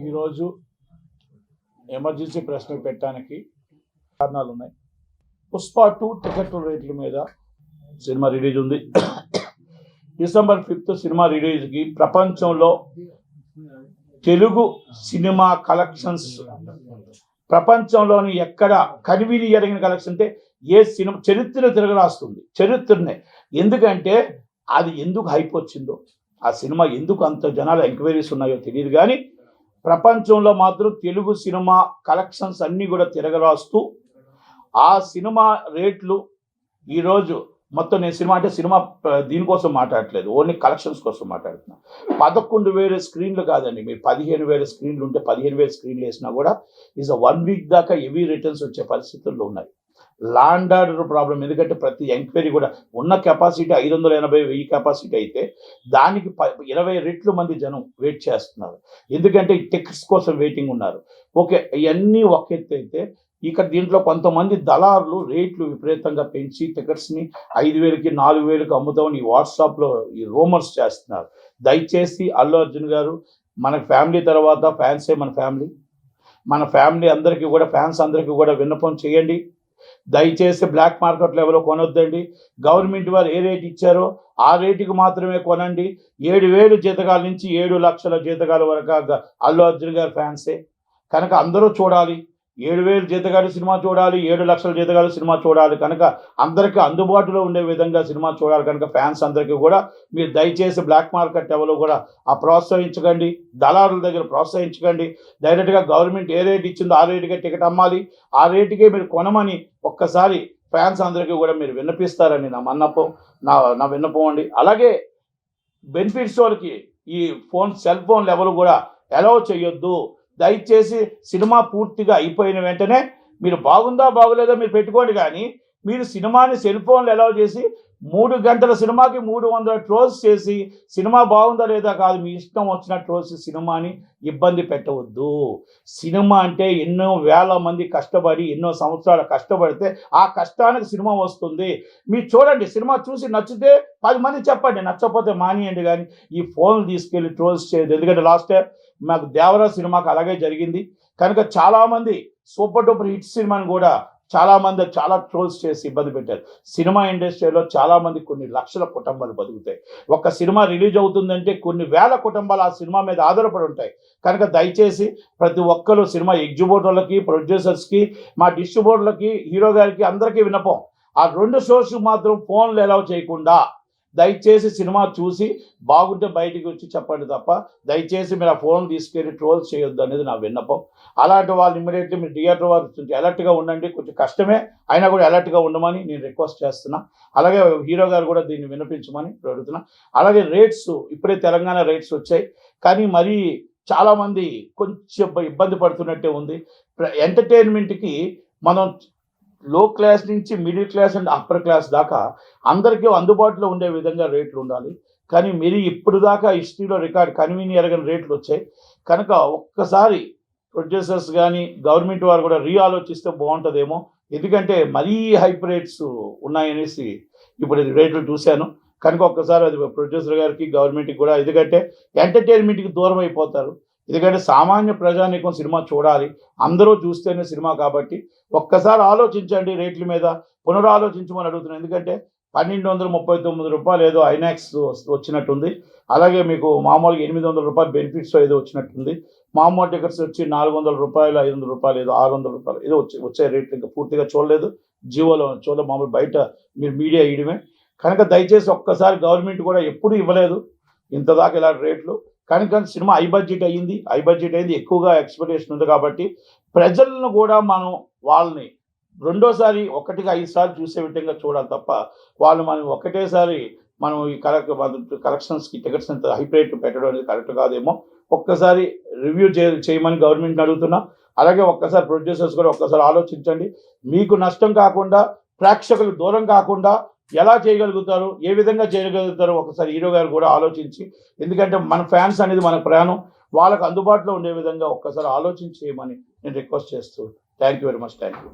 ఈరోజు ఎమర్జెన్సీ ప్రశ్న పెట్టడానికి కారణాలు ఉన్నాయి. పుష్ప 2 టికెట్ రేట్ల మీద సినిమా రిలీజ్ ఉంది. డిసెంబర్ 5th సినిమా రిలీజ్కి ప్రపంచంలో తెలుగు సినిమా కలెక్షన్స్ ప్రపంచంలోని ఎక్కడ కనివిని ఎరగిన కలెక్షన్ అంటే ఏ సినిమా చరిత్ర తిరగరాస్తుంది. చరిత్రనే. ఎందుకంటే అది ఎందుకు హైప్ వచ్చిందో, ఆ సినిమా ఎందుకు అంత జనాల ఎంక్వైరీస్ ఉన్నాయో తెలియదు, కానీ ప్రపంచంలో మాత్రం తెలుగు సినిమా కలెక్షన్స్ అన్నీ కూడా తిరగరాస్తూ ఆ సినిమా రేట్లు ఈరోజు మొత్తం నేను సినిమా అంటే సినిమా దీనికోసం మాట్లాడట్లేదు, ఓన్లీ కలెక్షన్స్ కోసం మాట్లాడుతున్నా. 11,000 స్క్రీన్లు కాదండి, మీరు 15,000 స్క్రీన్లు ఉంటే 15,000 స్క్రీన్లు వేసినా కూడా ఈజ్ 1 వీక్ దాకా హెవీ రిటర్న్స్ వచ్చే పరిస్థితుల్లో ఉన్నాయి. Land order problem. ఎందుకంటే ప్రతి ఎంక్వైరీ కూడా ఉన్న కెపాసిటీ 580,000 కెపాసిటీ అయితే దానికి 20 రెట్లు మంది జనం వెయిట్ చేస్తున్నారు. ఎందుకంటే టికెట్స్ కోసం వెయిటింగ్ ఉన్నారు. ఓకే, ఇవన్నీ ఒక ఎత్తు అయితే ఇక్కడ దీంట్లో కొంతమంది దళారులు రేట్లు విపరీతంగా పెంచి టికెట్స్ని 5,000కి 4,000కి అమ్ముతామని ఈ వాట్సాప్లో ఈ రూమర్స్ చేస్తున్నారు. దయచేసి అల్లు అర్జున్ గారు, మన ఫ్యామిలీ తర్వాత ఫ్యాన్సే మన ఫ్యామిలీ అందరికీ కూడా, ఫ్యాన్స్ అందరికీ కూడా విన్నపం చేయండి. దయచేసి బ్లాక్ మార్కెట్ లెవెల్లో కొనొద్దండి. గవర్నమెంట్ వారు ఏ రేట్ ఇచ్చారో ఆ రేటుకి మాత్రమే కొనండి. 7,000 జీతగాల నుంచి 7 లక్షల జీతగాల వరకు అల్లు అర్జున్ గారి ఫ్యాన్సే కనుక అందరూ చూడాలి. 7,000 జీతగాడి సినిమా చూడాలి, 7 లక్షల జీతగాడి సినిమా చూడాలి కనుక అందరికీ అందుబాటులో ఉండే విధంగా సినిమా చూడాలి కనుక ఫ్యాన్స్ అందరికీ కూడా మీరు దయచేసి బ్లాక్ మార్కెట్ ఎవరు కూడా ప్రోత్సహించకండి, దళారుల దగ్గర ప్రోత్సహించకండి. డైరెక్ట్గా గవర్నమెంట్ ఏ రేట్ ఇచ్చిందో ఆ రేటుకే టికెట్ అమ్మాలి, ఆ రేటుకే మీరు కొనమని ఒక్కసారి ఫ్యాన్స్ అందరికీ కూడా మీరు విన్నపిస్తారని నా విన్నపం అండి. అలాగే బెనిఫిట్స్ వాళ్ళకి ఈ సెల్ ఫోన్ లెవెల్ కూడా అలౌ చేయొద్దు. దయచేసి సినిమా పూర్తిగా అయిపోయిన వెంటనే మీరు బాగుందా బాగోలేదా మీరు పెట్టుకోండి, కానీ మీరు సినిమాని సెల్ ఫోన్లు అలౌ చేసి 3 గంటల సినిమాకి 300 ట్రోల్స్ చేసి సినిమా బాగుందా లేదా కాదు, మీ ఇష్టం వచ్చిన ట్రోల్స్ సినిమాని ఇబ్బంది పెట్టవద్దు. సినిమా అంటే ఎన్నో వేల మంది కష్టపడి ఎన్నో సంవత్సరాలు కష్టపడితే ఆ కష్టానికి సినిమా వస్తుంది. మీరు చూడండి, సినిమా చూసి నచ్చితే 10 మంది చెప్పండి, నచ్చకపోతే మానేయండి, కానీ ఈ ఫోన్లు తీసుకెళ్ళి ట్రోల్స్ చేయదు. ఎందుకంటే లాస్ట్ టైం మాకు దేవరా సినిమాకి అలాగే జరిగింది కనుక చాలామంది సూపర్ డూపర్ హిట్ సినిమాని కూడా చాలామంది చాలా ట్రోల్స్ చేసి ఇబ్బంది పెట్టారు. సినిమా ఇండస్ట్రీలో చాలామంది కొన్ని లక్షల కుటుంబాలు బతుకుతాయి. ఒక సినిమా రిలీజ్ అవుతుందంటే కొన్ని వేల కుటుంబాలు ఆ సినిమా మీద ఆధారపడి ఉంటాయి. కనుక దయచేసి ప్రతి ఒక్కరు సినిమా ఎగ్జిబ్యూటర్లకి, ప్రొడ్యూసర్స్కి, మా డిస్ట్రిబ్యూటర్లకి, హీరో గారికి అందరికీ విన్నపం, ఆ 2 షోస్ మాత్రం ఫోన్లు అలౌ చేయకుండా దయచేసి సినిమా చూసి బాగుంటే బయటికి వచ్చి చెప్పండి తప్ప దయచేసి మీరు ఆ ఫోన్ తీసుకెళ్ళి ట్రోల్స్ చేయొద్దు అనేది నా విన్నపం. అలాంటి వాళ్ళు ఇమ్మీడియట్లీ మీరు థియేటర్ వారు కొంచెం అలర్ట్గా ఉండండి. కొంచెం కష్టమే అయినా కూడా అలర్ట్గా ఉండమని నేను రిక్వెస్ట్ చేస్తున్నా. అలాగే హీరో గారు కూడా దీన్ని వినిపించమని అడుగుతున్నా. అలాగే రేట్స్ ఇప్పుడే తెలంగాణ రేట్స్ వచ్చాయి, కానీ మరీ చాలామంది కొంచెం ఇబ్బంది పడుతున్నట్టే ఉంది. ఎంటర్టైన్మెంట్కి మనం లో క్లాస్ నుంచి middle class and upper class దాకా అందరికీ అందుబాటులో ఉండే విధంగా రేట్లు ఉండాలి. కానీ మీరు ఇప్పుడు దాకా హిస్టరీలో రికార్డ్ కన్వీని ఎరగని రేట్లు వచ్చాయి కనుక ఒక్కసారి ప్రొడ్యూసర్స్ కానీ గవర్నమెంట్ వారు కూడా ఆలోచిస్తే బాగుంటుందేమో. ఎందుకంటే మరీ హైప్ రేట్స్ ఉన్నాయనేసి ఇప్పుడు రేట్లు చూశాను కనుక ఒక్కసారి అది ప్రొడ్యూసర్ గారికి గవర్నమెంట్కి కూడా, ఎందుకంటే ఎంటర్టైన్మెంట్కి దూరం అయిపోతారు. ఎందుకంటే సామాన్య ప్రజానీకం సినిమా చూడాలి, అందరూ చూస్తేనే సినిమా కాబట్టి ఒక్కసారి ఆలోచించండి రేట్ల మీద, పునరాలోచించమని అడుగుతున్నాను. ఎందుకంటే 1,239 రూపాయలు ఏదో ఐనాక్స్ వచ్చినట్టుంది. అలాగే మీకు మామూలుగా 800 రూపాయలు బెనిఫిట్స్ ఏదో వచ్చినట్టుంది. మామూలు టికెట్స్ వచ్చి 400 రూపాయలు, 500 రూపాయలు ఏదో 600 రూపాయలు ఏదో వచ్చే రేట్లు ఇంకా పూర్తిగా చూడలేదు, జియోలో చూడలేదు, మామూలు బయట మీరు మీడియా ఇయడమే. కనుక దయచేసి ఒక్కసారి గవర్నమెంట్ కూడా ఎప్పుడూ ఇవ్వలేదు ఇంతదాకా ఇలాంటి రేట్లు. కానీ సినిమా హై బడ్జెట్ అయ్యింది, ఎక్కువగా ఎక్స్పెక్టేషన్ ఉంది కాబట్టి ప్రజలను కూడా మనం వాళ్ళని రెండోసారి 1కి 5 సార్లు చూసే విధంగా చూడాలి తప్ప మనం ఒకటేసారి మనం ఈ కలెక్షన్స్కి టికెట్స్ అంత హై రేట్ పెట్టడం అనేది కరెక్ట్ కాదేమో. ఒక్కసారి రివ్యూ చేయమని గవర్నమెంట్ని అడుగుతున్నా. అలాగే ఒక్కసారి ప్రొడ్యూసర్స్ కూడా ఒక్కసారి ఆలోచించండి. మీకు నష్టం కాకుండా, ప్రేక్షకులు దూరం కాకుండా ఎలా చేయగలుగుతారు, ఏ విధంగా చేయగలుగుతారు ఒకసారి హీరో గారు కూడా ఆలోచించి, ఎందుకంటే మన ఫ్యాన్స్ అనేది మన ప్రాణం, వాళ్ళకు అందుబాటులో ఉండే విధంగా ఒక్కసారి ఆలోచించి చేయమని నేను రిక్వెస్ట్ చేస్తూ thank you very much. Thank you.